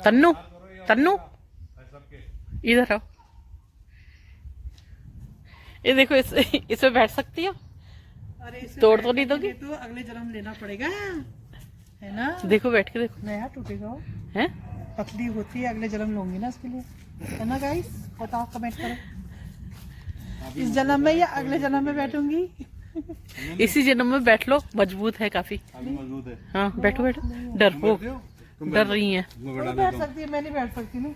तन्नू तन्नू इधर आओ। ये देखो इसमें बैठ सकती हो। अरे तोड़ तो नहीं दोगी? तो अगले जन्म लेना पड़ेगा, है ना? देखो बैठ के देखो। नया टूटेगा वो। हैं? पतली होती है, अगले जन्म लूंगी ना इसके लिए, है ना गाइस? बताओ, कमेंट करो। इस जन्म में या अगले जन्म में बैठूंगी? इसी जन्म में बैठ लो, मजबूत है काफी। मजबूत है। हाँ बैठो बैठो। डर वो डर रही है। वो बैठ सकती है, मैं नहीं बैठ सकती ना।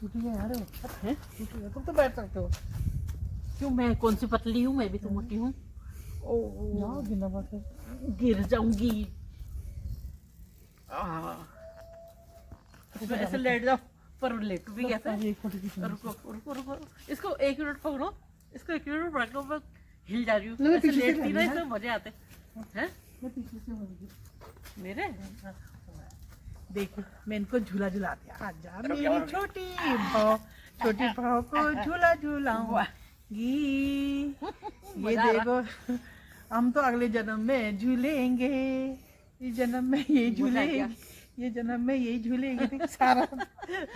टूटी है यार, है टूटी है, तुम तो बैठ सकते हो। क्यों, मैं कौन सी पतली हूँ? मैं भी तो मोटी हूँ। जाओ बिना बात है। गिर जाऊंगी। ऐसे लेट जाओ, पर लेट भी कैसे? रुको रुको रुको, इसको 1 मिनट पकड़ो, इसको 1 मिनट पकड़ो, मैं हिल जा रही हूँ। मैं ऐसे पीछे से लेटती ना, लगी इसमें मजे आते हैं। मैं पीछे से होगी। मेरे देखो, मैं इनको झूला झुलाती हूँ। आजा मेरी छोटी बहू को झूला झूलाऊंगी। ये देखो, हम तो अगले जन्म में झूलेंगे, इस जन्म में ये झूलेंगे, ये जन्म में यही झूलेंगे। देखो सारा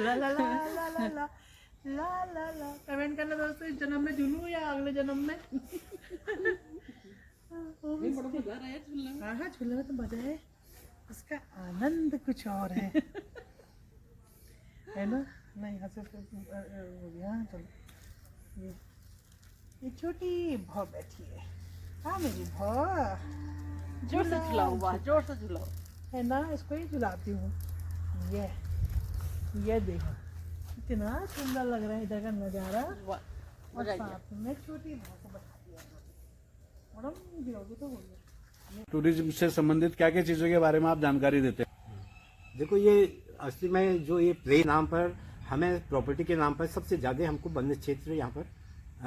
ला ला ला ला ला ला ला ला ला। कमेंट करना दोस्तों, इस जन्म में झूलूं या अगले जन्म में? हाँ हाँ, झूलने में तो मजा है, उसका आनंद कुछ और है। है ना? नहीं, यहाँ से हो गया। चलो, ये छोटी भौ बैठी है। हाँ मेरी भौ, जोर से झुलाओ, वाह जोर से झुलाओ। है ना? इसको ही झुलाती हूँ। ये देखो कितना सुंदर लग रहा है इधर का नजारा। और साथ में छोटी भौ को बैठा दिया। मैडम गिरोगी तो बोलिए। टूरिज्म से संबंधित क्या क्या चीजों के बारे में आप जानकारी देते हैं? देखो, ये असली में जो ये प्ले नाम पर हमें प्रॉपर्टी के नाम पर सबसे ज्यादा हमको वन क्षेत्र यहाँ पर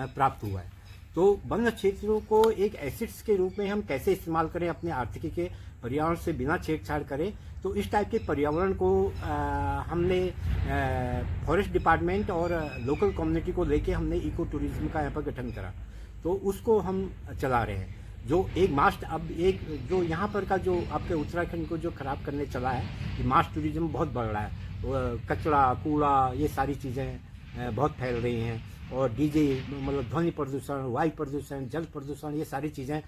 प्राप्त हुआ है। तो वन क्षेत्रों को एक एसेट्स के रूप में हम कैसे इस्तेमाल करें, अपने आर्थिकी के पर्यावरण से बिना छेड़छाड़ करें, तो इस टाइप के पर्यावरण को हमने फॉरेस्ट डिपार्टमेंट और लोकल कम्युनिटी को लेके हमने इको टूरिज्म का यहाँ पर गठन करा। तो उसको हम चला रहे हैं। जो एक मास्ट, अब एक जो यहाँ पर का जो आपके उत्तराखंड को जो खराब करने चला है, ये मास्ट टूरिज्म बहुत बढ़ रहा है। कचरा कूड़ा ये सारी चीज़ें बहुत फैल रही हैं, और डीजे मतलब ध्वनि प्रदूषण, वायु प्रदूषण, जल प्रदूषण, ये सारी चीज़ें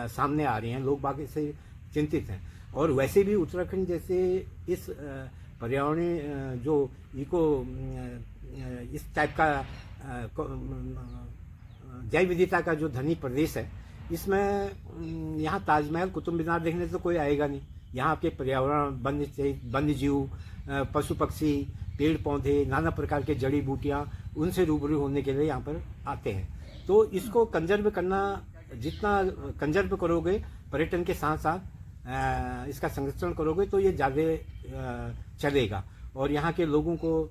सामने आ रही हैं। लोग बाग इससे चिंतित हैं। और वैसे भी उत्तराखंड जैसे इस पर्यावरणीय जो इको इस टाइप का जैव विविधता का जो धनी प्रदेश है, इसमें यहाँ ताजमहल, कुतुब मीनार देखने तो कोई आएगा नहीं। यहाँ के पर्यावरण, वन्य जीव, पशु पक्षी, पेड़ पौधे, नाना प्रकार के जड़ी बूटियाँ, उनसे रूबरू होने के लिए यहाँ पर आते हैं। तो इसको कंजर्व करना, जितना कंजर्व करोगे पर्यटन के साथ साथ इसका संरक्षण करोगे, तो ये ज़्यादा चलेगा और यहाँ के लोगों को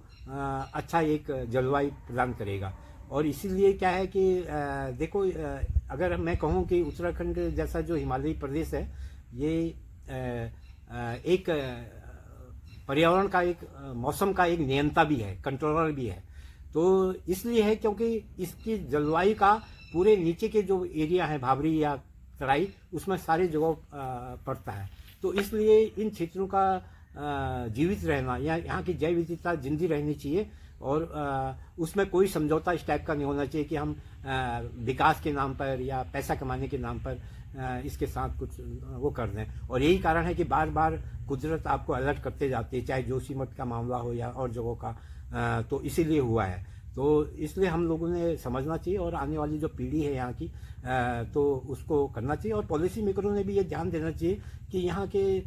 अच्छा एक जलवायु प्रदान करेगा। और इसीलिए क्या है कि देखो, अगर मैं कहूँ कि उत्तराखंड जैसा जो हिमालयी प्रदेश है, ये एक पर्यावरण का, एक मौसम का एक नियंता भी है, कंट्रोलर भी है। तो इसलिए है क्योंकि इसकी जलवायु का पूरे नीचे के जो एरिया है, भाबरी या तराई, उसमें सारी जगह पड़ता है। तो इसलिए इन क्षेत्रों का जीवित रहना या यहाँ की जैव विविधता जिंदी रहनी चाहिए। और उसमें कोई समझौता इस टाइप का नहीं होना चाहिए कि हम विकास के नाम पर या पैसा कमाने के नाम पर इसके साथ कुछ वो कर दें। और यही कारण है कि बार बार कुदरत आपको अलर्ट करते जाती है, चाहे जोशीमठ का मामला हो या और जगहों का। तो इसीलिए हुआ है। तो इसलिए हम लोगों ने समझना चाहिए और आने वाली जो पीढ़ी है यहाँ की, तो उसको करना चाहिए। और पॉलिसी मेकरों ने भी ये ध्यान देना चाहिए कि यहाँ के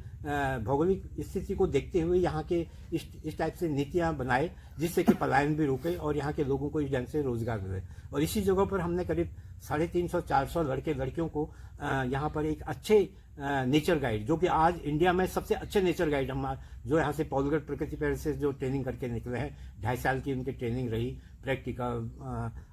भौगोलिक स्थिति को देखते हुए यहाँ के इस टाइप से नीतियाँ बनाए, जिससे कि पलायन भी रुके और यहाँ के लोगों को इस ढंग से रोजगार मिले। और इसी जगह पर हमने करीब 350-400 लड़के लड़कियों को यहाँ पर एक अच्छे नेचर गाइड, जो कि आज इंडिया में सबसे अच्छे नेचर गाइड हम जो यहाँ से पॉलगढ़ प्रकृति पेड़ से जो ट्रेनिंग करके निकले हैं, 2.5 साल की उनकी ट्रेनिंग रही, प्रैक्टिकल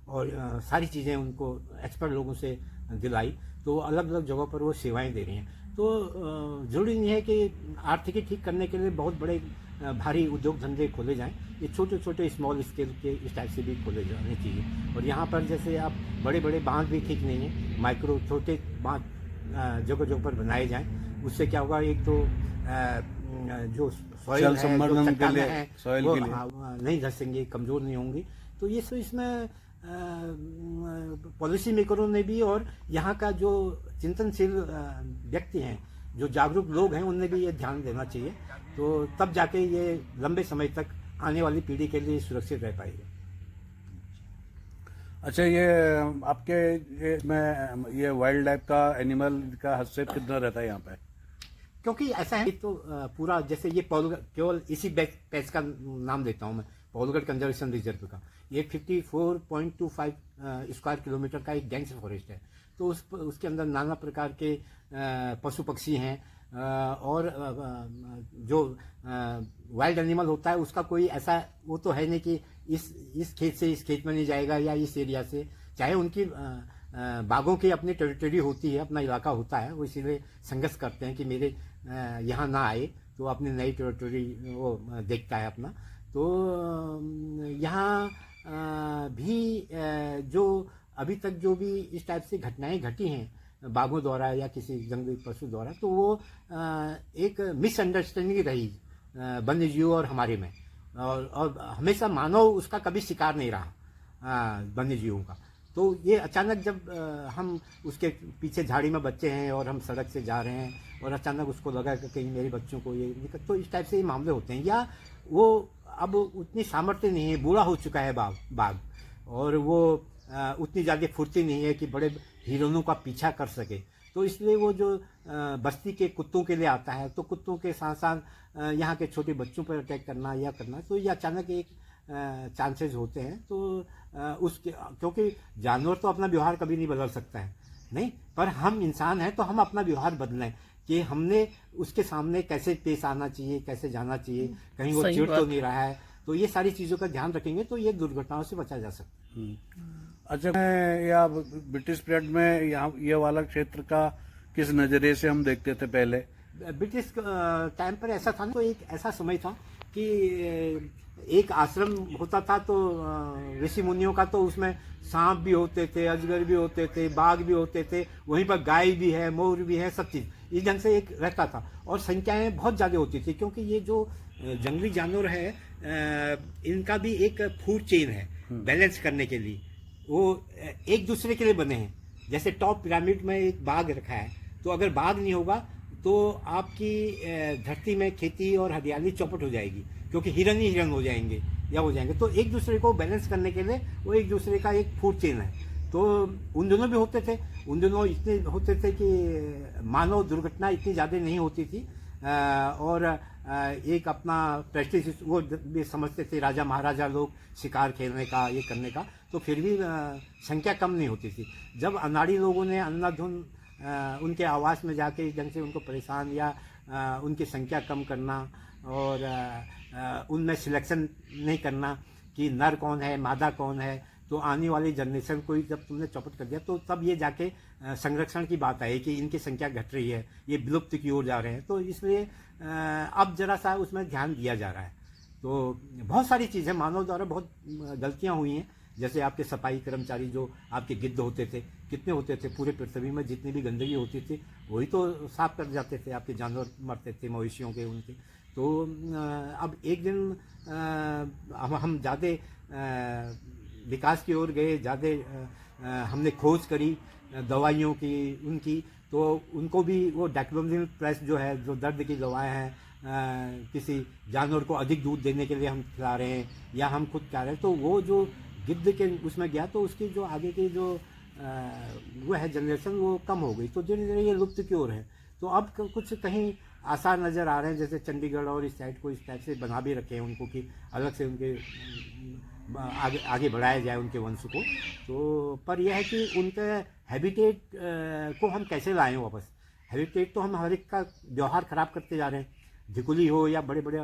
और सारी चीज़ें उनको एक्सपर्ट लोगों से दिलाई। तो अलग अलग जगहों पर वो सेवाएं दे रही हैं। तो जरूरी नहीं है कि आर्थिकी ठीक करने के लिए बहुत बड़े भारी उद्योग धंधे खोले जाएं, ये छोटे छोटे स्मॉल स्केल के इस टाइप से भी खोले जाने चाहिए। और यहाँ पर जैसे आप बड़े बड़े बांध भी ठीक नहीं है, माइक्रो छोटे बांध जगह जगह पर बनाए जाएं। उससे क्या होगा, एक तो जो सॉइल जल है, संवर्धन जो के चट्टानें लिए, हैं, soil वो के लिए। नहीं धंसेंगे, कमजोर नहीं होंगी। तो ये सब इसमें पॉलिसी मेकरों ने भी और यहाँ का जो चिंतनशील व्यक्ति हैं, जो जागरूक लोग हैं, उनने भी ये ध्यान देना चाहिए। तो तब जाके ये लंबे समय तक आने वाली पीढ़ी के लिए सुरक्षित रह पाएगा। अच्छा, ये आपके ये वाइल्ड लाइफ का, एनिमल का हस्तक्षेप कितना रहता है यहाँ पे? क्योंकि ऐसा है तो पूरा जैसे ये केवल इसी पैच का नाम देता हूँ मैं, पौलगढ़ कंजर्वेशन रिजर्व का। ये 54.25 स्क्वायर किलोमीटर का एक डेंस फॉरेस्ट है। तो उसके अंदर नाना प्रकार के पशु पक्षी हैं, और जो वाइल्ड एनिमल होता है उसका कोई ऐसा वो तो है नहीं कि इस खेत से इस खेत में नहीं जाएगा या इस एरिया से। चाहे उनकी बाघों की अपनी टेरिटरी होती है, अपना इलाका होता है, वो इसीलिए संघर्ष करते हैं कि मेरे यहाँ ना आए, तो अपनी नई टेरिटरी वो देखता है अपना। तो यहाँ भी जो अभी तक जो भी इस टाइप से घटनाएं घटी हैं बाघों द्वारा या किसी जंगली पशु द्वारा, तो वो एक मिसअंडरस्टैंडिंग रही वन्य जीव और हमारे में, और हमेशा मानव उसका कभी शिकार नहीं रहा वन्य जीवों का। तो ये अचानक जब हम उसके पीछे झाड़ी में बच्चे हैं और हम सड़क से जा रहे हैं और अचानक उसको लगा कि कहीं मेरे बच्चों को ये दिक्कत, तो इस टाइप से ये मामले होते हैं। या वो अब उतनी सामर्थ्य नहीं है, बूढ़ा हो चुका है बाघ, और वो उतनी ज़्यादा फुर्ती नहीं है कि बड़े हिरणों का पीछा कर सके। तो इसलिए वो जो बस्ती के कुत्तों के लिए आता है, तो कुत्तों के साथ साथ यहाँ के छोटे बच्चों पर अटैक करना या करना, तो ये अचानक एक चांसेस होते हैं। तो उसके क्योंकि जानवर तो अपना व्यवहार कभी नहीं बदल सकता है, नहीं, पर हम इंसान हैं तो हम अपना व्यवहार बदलें कि हमने उसके सामने कैसे पेश आना चाहिए, कैसे जाना चाहिए, कहीं वो चिढ़ तो नहीं रहा है। तो ये सारी चीज़ों का ध्यान रखेंगे तो ये दुर्घटनाओं से बचा जा सकता है। अच्छा, या ब्रिटिश पीरियड में यहाँ ये वाला क्षेत्र का किस नजरिए से हम देखते थे पहले? ब्रिटिश टाइम पर ऐसा था, तो एक ऐसा समय था कि एक आश्रम होता था, तो ऋषि मुनियों का, तो उसमें सांप भी होते थे, अजगर भी होते थे, बाघ भी होते थे, वहीं पर गाय भी है, मोर भी है, सब चीज़ इस ढंग से एक रहता था। और संख्याएं बहुत ज़्यादा होती थी, क्योंकि ये जो जंगली जानवर है इनका भी एक फूड चेन है बैलेंस करने के लिए, वो एक दूसरे के लिए बने हैं। जैसे टॉप पिरामिड में एक बाघ रखा है, तो अगर बाघ नहीं होगा तो आपकी धरती में खेती और हरियाली चौपट हो जाएगी, क्योंकि हिरन ही हिरन हो जाएंगे या हो जाएंगे। तो एक दूसरे को बैलेंस करने के लिए वो एक दूसरे का एक फूड चेन है। तो उन दिनों भी होते थे, उन दिनों इतने होते थे कि मानव दुर्घटना इतनी ज़्यादा नहीं होती थी, और एक अपना प्रेस्टीज वो भी समझते थे राजा महाराजा लोग शिकार खेलने का, ये करने का, तो फिर भी संख्या कम नहीं होती थी। जब अनाड़ी लोगों ने अंधाधुंध उनके आवास में जाके इस ढंग से उनको परेशान या उनकी संख्या कम करना और उनमें सिलेक्शन नहीं करना कि नर कौन है मादा कौन है, तो आने वाली जनरेशन को ही जब तुमने चौपट कर दिया, तो तब ये जाके संरक्षण की बात आई कि इनकी संख्या घट रही है, ये विलुप्त की ओर जा रहे हैं। तो इसलिए अब जरा सा उसमें ध्यान दिया जा रहा है। तो बहुत सारी चीज़ें मानव द्वारा बहुत गलतियाँ हुई हैं। जैसे आपके सफाई कर्मचारी जो आपके गिद्ध होते थे, कितने होते थे, पूरे पृथ्वी में जितनी भी गंदगी होती थी वही तो साफ कर जाते थे, आपके जानवर मरते थे मवेशियों के उनके। तो अब एक दिन हम ज़्यादा विकास की ओर गए, ज़्यादा हमने खोज करी दवाइयों की उनकी, तो उनको भी वो डाक्लोमिल प्लस जो है, जो दर्द की दवाएं हैं, किसी जानवर को अधिक दूध देने के लिए हम खिला रहे हैं या हम खुद खा रहे हैं, तो वो जो गिद्ध के उसमें गया तो उसकी जो आगे की जो वो है जनरेशन वो कम हो गई, तो धीरे धीरे ये लुप्त की ओर है। तो अब कुछ कहीं आसार नज़र आ रहे हैं, जैसे चंडीगढ़ और इस साइड को इस टाइप से बना भी रखे हैं उनको कि अलग से उनके आगे बढ़ाया जाए उनके वंश को। तो पर यह है कि उनके हैबिटेट को हम कैसे लाएं वापस। हैबिटेट तो हम हर एक का व्यवहार ख़राब करते जा रहे हैं, धिकुली हो या बड़े बड़े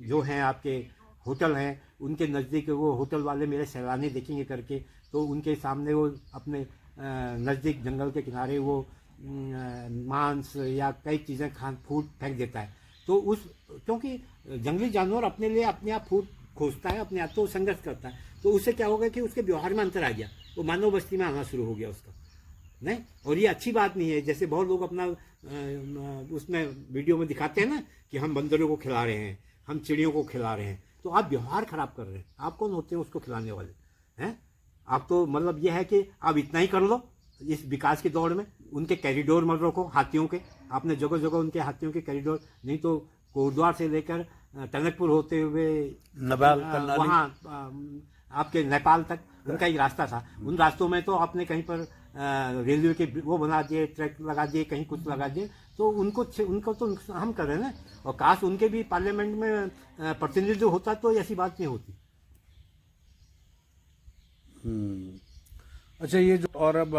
जो हैं आपके होटल हैं, उनके नज़दीक वो होटल वाले मेरे सैलानी देखेंगे करके, तो उनके सामने वो अपने नज़दीक जंगल के किनारे वो मांस या कई चीज़ें फूड फेंक देता है। तो उस क्योंकि जंगली जानवर अपने लिए अपने आप फूड खोजता है, अपने आप तो संघर्ष करता है, तो उससे क्या होगा कि उसके व्यवहार में अंतर आ गया, वो मानव बस्ती में आना शुरू हो गया उसका। नहीं, और ये अच्छी बात नहीं है। जैसे बहुत लोग अपना उसमें वीडियो में दिखाते हैं ना कि हम बंदरों को खिला रहे हैं, हम चिड़ियों को खिला रहे हैं, तो आप व्यवहार खराब कर रहे हैं। आप कौन होते हैं उसको खिलाने वाले हैं? आप तो मतलब ये है कि आप इतना ही कर लो इस विकास की दौड़ में। उनके कॉरिडोर मत रखो हाथियों के, आपने जगह जगह उनके हाथियों के कॉरिडोर, नहीं तो कोटद्वार से लेकर टनकपुर होते हुए नेपाल वहाँ आपके नेपाल तक उनका एक रास्ता था। उन रास्तों में तो आपने कहीं पर रेलवे के वो बना दिए, ट्रैक लगा दिए, कहीं कुछ लगा दिए, तो उनको तो हम कर रहे हैं ना। और काश उनके भी पार्लियामेंट में प्रतिनिधित्व होता तो ऐसी बात नहीं होती। अच्छा, ये जो और अब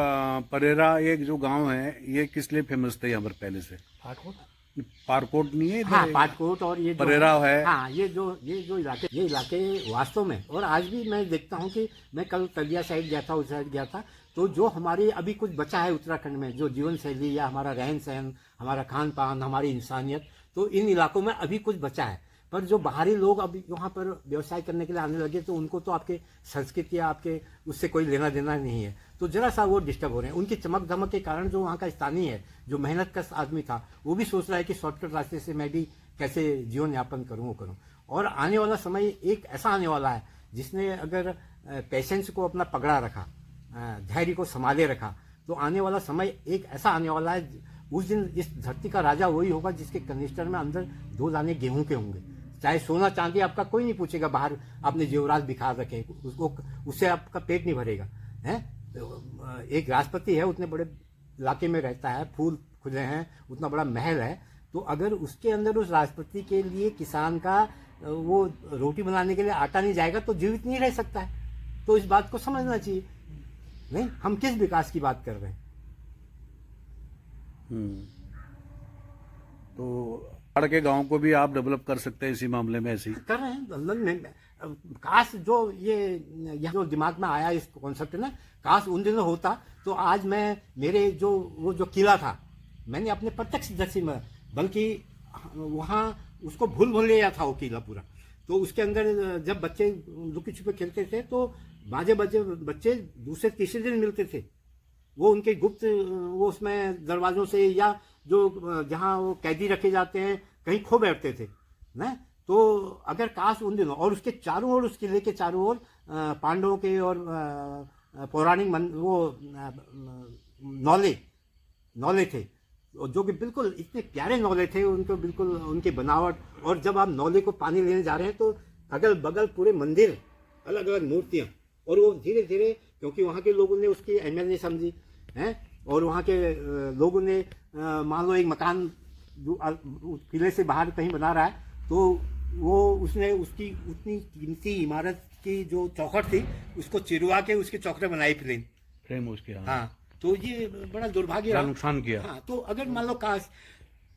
परेरा एक जो गांव है, ये किस लिए फेमस थे यहाँ पर पहले से? पारकोट नहीं है इधर? हाँ, पाटकोट और ये परेरा है। हाँ, ये जो इलाके वास्तव में, और आज भी मैं देखता हूँ कि मैं कल तलिया साइड गया था, उस साइड गया था, तो जो हमारी अभी कुछ बचा है उत्तराखंड में, जो जीवन शैली या हमारा रहन सहन, हमारा खान पान, हमारी इंसानियत, तो इन इलाकों में अभी कुछ बचा है। पर जो बाहरी लोग अभी यहाँ पर व्यवसाय करने के लिए आने लगे, तो उनको तो आपके संस्कृति या आपके उससे कोई लेना देना नहीं है, तो जरा सा वो डिस्टर्ब हो रहे हैं। उनकी चमक धमक के कारण जो वहाँ का स्थानीय है, जो मेहनत कश आदमी था, वो भी सोच रहा है कि शॉर्टकट रास्ते से मैं भी कैसे जीवन यापन करूँ। और आने वाला समय एक ऐसा आने वाला है जिसने अगर पेशेंस को अपना पकड़ा रखा, धैर्य को संभाले रखा, तो आने वाला समय एक ऐसा आने वाला है, उस दिन इस धरती का राजा वही होगा जिसके कनिस्टर में अंदर 2 दाने गेहूं के होंगे। चाहे सोना चांदी आपका कोई नहीं पूछेगा, बाहर आपने जेवरात बिखा रखे, उसको उससे आपका पेट नहीं भरेगा है। एक राष्ट्रपति है, उतने बड़े इलाके में रहता है, फूल खुले हैं, उतना बड़ा महल है, तो अगर उसके अंदर उस राष्ट्रपति के लिए किसान का वो रोटी बनाने के लिए आटा नहीं जाएगा तो जीवित नहीं रह सकता है। तो इस बात को समझना चाहिए। नहीं, हम किस विकास की बात कर रहे हैं? तो बाढ़ के गांव को भी आप डेवलप कर सकते हैं इसी मामले में, ऐसे ही कर रहे हैं लंदन में। काश जो ये जो दिमाग में आया इस कॉन्सेप्ट ना, काश उन दिनों होता तो आज मैं मेरे वो जो किला था, मैंने अपने प्रत्यक्षदर्शी में, बल्कि वहाँ उसको भूल लिया था वो किला पूरा। तो उसके अंदर जब बच्चे लुकी छुपे खेलते थे तो बच्चे दूसरे तीसरे दिन मिलते थे। वो उनके गुप्त वो उसमें दरवाजों से या जो जहाँ वो कैदी रखे जाते हैं कहीं खो बैठते थे ना। तो अगर काश उन दिनों, और उसके चारों ओर, उस किले के चारों ओर पांडवों के और पौराणिक वो नौले थे, जो कि बिल्कुल इतने प्यारे नौले थे, उनको बिल्कुल उनकी बनावट। और जब आप नौले को पानी लेने जा रहे हैं तो अगल बगल पूरे मंदिर, अलग अलग मूर्तियाँ, और वो धीरे धीरे, क्योंकि वहाँ के लोगों ने उसकी अहमियत नहीं समझी है, और वहाँ के लोगों ने मान लो एक मकान किले से बाहर कहीं बना रहा है, तो वो उसने उसकी उतनी कीमती इमारत की जो चौखट थी उसको चिरवा के उसके चौखटें बनाई फ्रेम उसके। हाँ, तो ये बड़ा दुर्भाग्य रहा, नुकसान किया। हाँ, तो अगर मान लो काश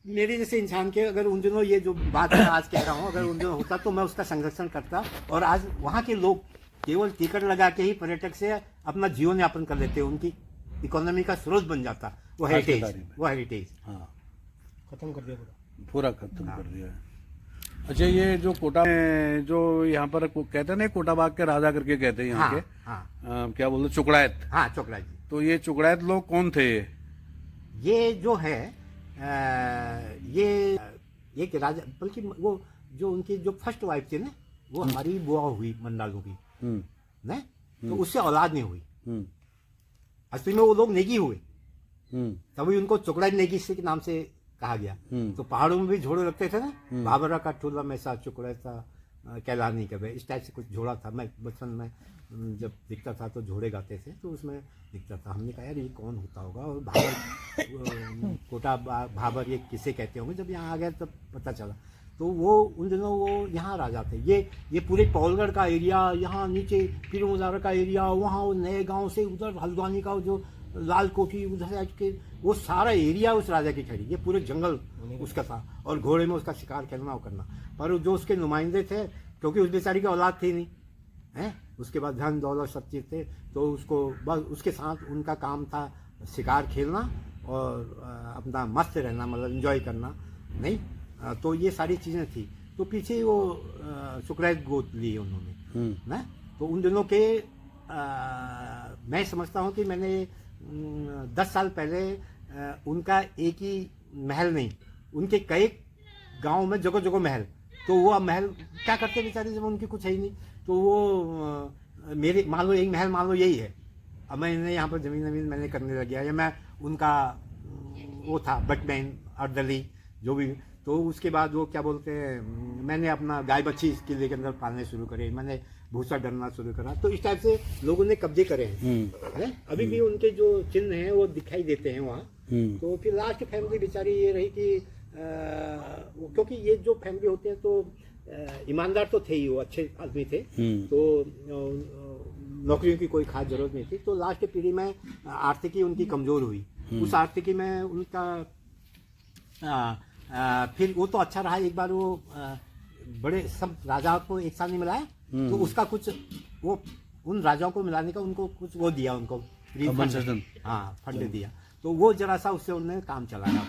मेरे जैसे इंसान के अगर उन दिनों ये जो बात मैं आज कह रहा हूँ अगर उन दिनों होता तो मैं उसका संरक्षण करता, और आज वहाँ के लोग केवल टिकट लगा के ही पर्यटक से अपना जीवन यापन कर लेते, उनकी इकोनॉमी का स्रोत बन जाता वो हेरिटेज। हाँ, खत्म कर दिया पूरा खत्म कर दिया है। अच्छा, ये जो कोटा में जो यहाँ पर कहते हैं ना, कोटा बाग के राजा करके कहते हैं यहाँ के, क्या बोलते, चुकड़ायत। हाँ, चुकड़ायत जी। तो ये चुकड़ायत लोग कौन थे? ये जो है ये एक राजा, बल्कि वो जो उनकी जो फर्स्ट वाइफ थी ना, वो हमारी बुआ हुई मंडालों की ना, तो उससे औलाद नहीं हुई। असली में वो लोग नेगी हुए, तभी उनको चुकड़ायत नेगी के नाम से कहा गया। तो पहाड़ों में भी झोड़े लगते थे ना, भाबरा का टोला में सा चुकड़ायत कहलानी कभी, इस टाइप से कुछ झोड़ा था। मैं बचपन में जब दिखता था तो झोड़े गाते थे, तो उसमें दिखता था। हमने कहा यार ये कौन होता होगा, और भाबर कोटा भाबर ये किसे कहते होंगे। जब यहाँ आ गया तब पता चला। तो वो उन दिनों वो यहाँ राजा थे। ये पूरे पौलगढ़ का एरिया, यहाँ नीचे पीरमुजारा का एरिया, वहाँ वो नए गांव से उधर हल्द्वानी का जो लाल कोठी उधर के वो सारा एरिया उस राजा की खड़ी। ये पूरे जंगल उसका था, और घोड़े में उसका शिकार खेलना वो करना। पर जो उसके नुमाइंदे थे, क्योंकि उस बेचारी की औलाद थी नहीं है, उसके बाद धन दौलत सब चीज़ थे, तो उसको बस उसके साथ उनका काम था शिकार खेलना और अपना मस्त रहना, मतलब एंजॉय करना नहीं। तो ये सारी चीज़ें थी। तो पीछे वो चुकड़ायत गोद ली उन्होंने ना। तो उन दिनों के मैं समझता हूँ कि मैंने 10 साल पहले उनका एक ही महल नहीं, उनके कई गांव में जगह जगह महल। तो वो अब महल क्या करते बेचारे जब उनकी कुछ है ही नहीं। तो वो मेरे मान लो एक महल मान लो यही है, अब मैं इन्हें यहाँ पर जमीन मैंने करने लग गया, या मैं उनका वो था बटमैन अर्दली जो भी। तो उसके बाद वो क्या बोलते हैं, मैंने अपना गाय बच्ची इस किले के अंदर पालने शुरू करे, मैंने भूसा डरना शुरू करा। तो इस टाइप से लोगों ने कब्जे करे हैं। अभी भी उनके जो चिन्ह हैं वो दिखाई देते हैं वहाँ। तो फिर लास्ट फैमिली बेचारी ये रही कि क्योंकि ये जो फैमिली होते हैं तो ईमानदार तो थे ही, वो अच्छे आदमी थे, तो नौकरियों की कोई खास जरूरत नहीं थी। तो लास्ट पीढ़ी में आर्थिकी उनकी कमजोर हुई। उस आर्थिकी में उनका फिर वो तो अच्छा रहा, एक बार वो बड़े सब राजाओं को एक साथ नहीं मिलाया, तो उसका कुछ वो उन राजाओं को मिलाने का उनको कुछ वो दिया, उनको हाँ फंड दिया। तो वो जरा सा उससे उन्होंने काम चलाया।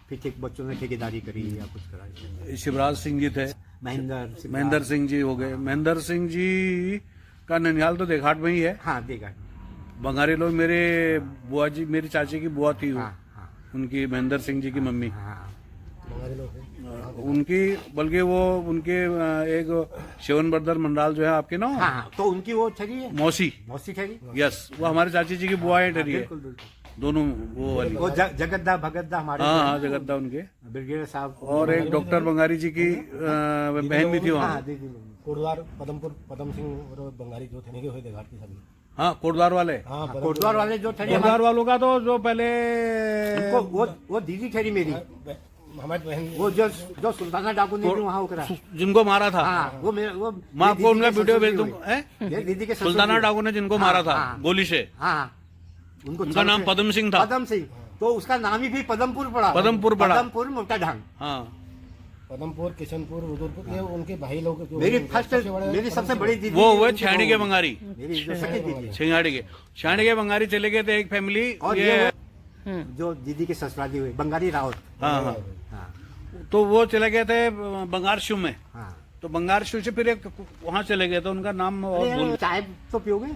फिर बच्चों ने ठेकेदारी करी या कुछ करा। शिवराज सिंह जी थे, महेंद्र सिंह जी हो गए। महेंद्र सिंह जी का ननिहाल तो देघाट में ही है। हाँ देघाट। बंगाली लोग, मेरे बुआ जी, मेरी चाची की बुआ थी वो, हाँ। उनकी महेंद्र सिंह जी की मम्मी। हाँ। उनकी बल्कि वो उनके एक शिवन बर्दर मंडाल जो है आपके ना, हाँ, तो उनकी वो ठहरी है मौसी ठहरी। यस, वो हमारे चाची जी की बुआ है ठहरी है। बिल्कुल बिल्कुल। दोनों वो वाली। वो जगद्दा भगद्दा हमारे हाँ जगद्दा उनके ब्रिगेडियर साहब। और एक डॉक्टर बंगारी जी की बहन भी थी वहाँ। कोटद्वार पदम सिंह और बंगारी जो थे नहीं हुए देघाट की सभी। हाँ कोटद्वार वाले। हाँ कोटद्वार वाले जो ठहरी, कोटद्वार वालों का तो जो पहले वो दीदी ठहरी मेरी, हमारी बहन वो जो सुल्ताना डाकू ने भी वहाँ उकरा, जिनको मारा था। हाँ, वो मैं आपको उनका वीडियो भेज दूंगा। दीदी के सुल्ताना डाकू ने जिनको मारा था गोली से, हाँ उनका नाम पदम सिंह था। पदम सिंह, तो उसका नाम ही भी पदमपुर पड़ा। पदमपुर मोटा ढंग। हाँ पदमपुर, किशनपुर, रुद्रपुर, ये उनके भाई लोग जो मेरी सबसे बड़ी दीदी वो हुए छाणी के बंगारी। मेरी जो सखी दीदी, छाणी के बंगारी चले गए थे एक फैमिली। और ये जो दीदी के ससुराली हुए बंगारी रावत। हाँ हाँ, हाँ तो वो चले गए थे बंगार शू में। हाँ। तो बंगार शू से फिर एक वहाँ चले गए थे, उनका नाम और चाय तो पियोगे?